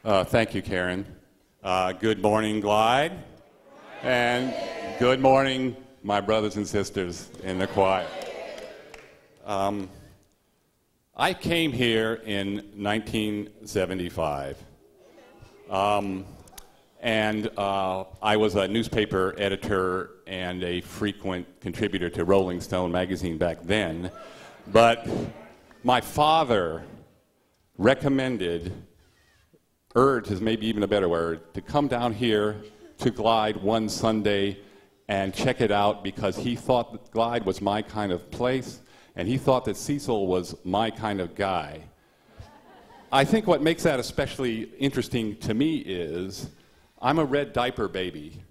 Thank you, Karen. Good morning, Glide. And good morning, my brothers and sisters in the choir. I came here in 1975. And I was a newspaper editor and a frequent contributor to Rolling Stone magazine back then. But my father recommended, urged is maybe even a better word, to come down here to Glide one Sunday and check it out because he thought that Glide was my kind of place and he thought that Cecil was my kind of guy. I think what makes that especially interesting to me is I'm a red diaper baby.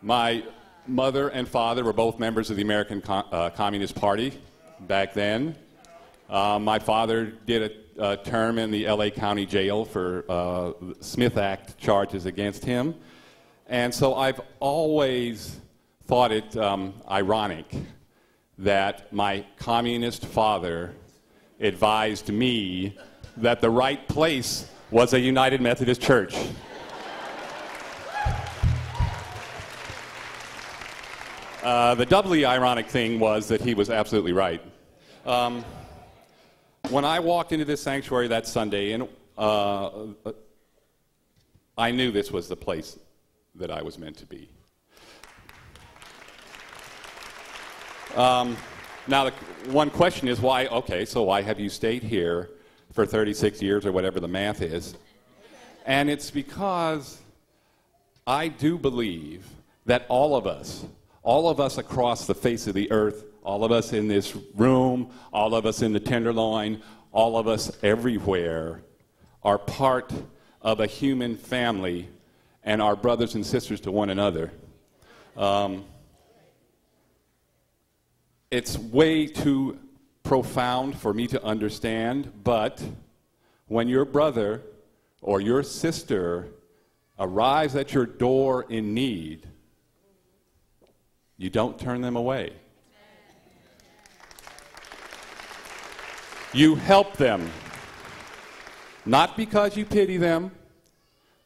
My mother and father were both members of the American Communist Party back then. My father did a term in the LA County Jail for Smith Act charges against him. And so I've always thought it ironic that my communist father advised me that the right place was a United Methodist Church. The doubly ironic thing was that he was absolutely right. When I walked into this sanctuary that Sunday, and I knew this was the place that I was meant to be. Now, the one question is why, okay, so why have you stayed here for 36 years or whatever the math is? And it's because I do believe that all of us across the face of the earth, all of us in this room, all of us in the Tenderloin, all of us everywhere are part of a human family and are brothers and sisters to one another. It's way too profound for me to understand, but when your brother or your sister arrives at your door in need, you don't turn them away. You help them, not because you pity them,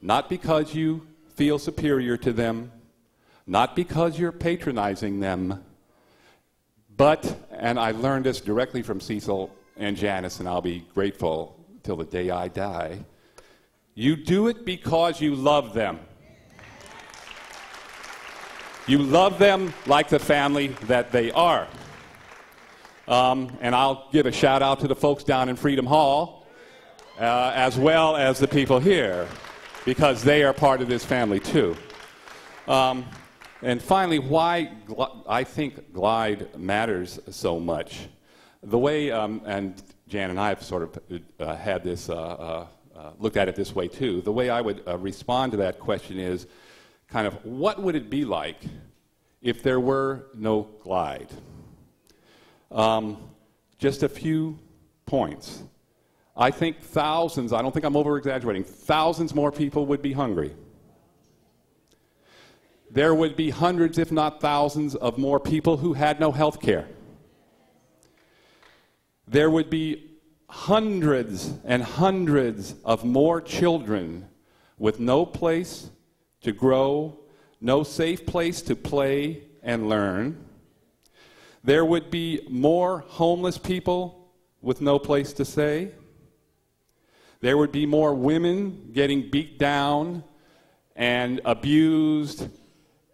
not because you feel superior to them, not because you're patronizing them, but, and I learned this directly from Cecil and Janice, and I'll be grateful till the day I die, you do it because you love them. You love them like the family that they are. And I'll give a shout out to the folks down in Freedom Hall, as well as the people here, because they are part of this family too. And finally, why I think Glide matters so much. The way, and Jan and I have sort of had this, looked at it this way too. The way I would respond to that question is kind of, what would it be like if there were no Glide? Just a few points. I think thousands, I don't think I'm over-exaggerating, thousands more people would be hungry. There would be hundreds, if not thousands, of more people who had no health care. There would be hundreds and hundreds of more children with no place to grow, no safe place to play and learn. There would be more homeless people with no place to stay. There would be more women getting beat down and abused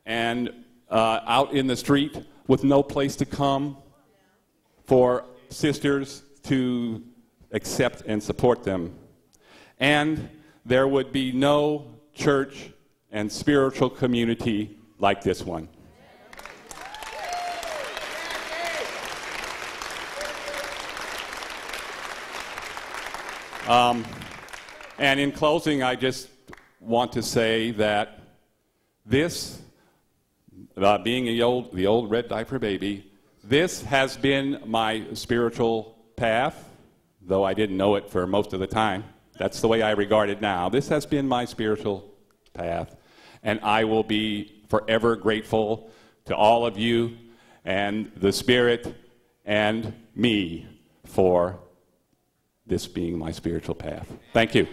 and out in the street with no place to come for sisters to accept and support them. And there would be no church and spiritual community like this one. And in closing, I just want to say that this, being the old red diaper baby, this has been my spiritual path, though I didn't know it for most of the time. That's the way I regard it now. This has been my spiritual path, and I will be forever grateful to all of you and the Spirit and me for this being my spiritual path. Thank you.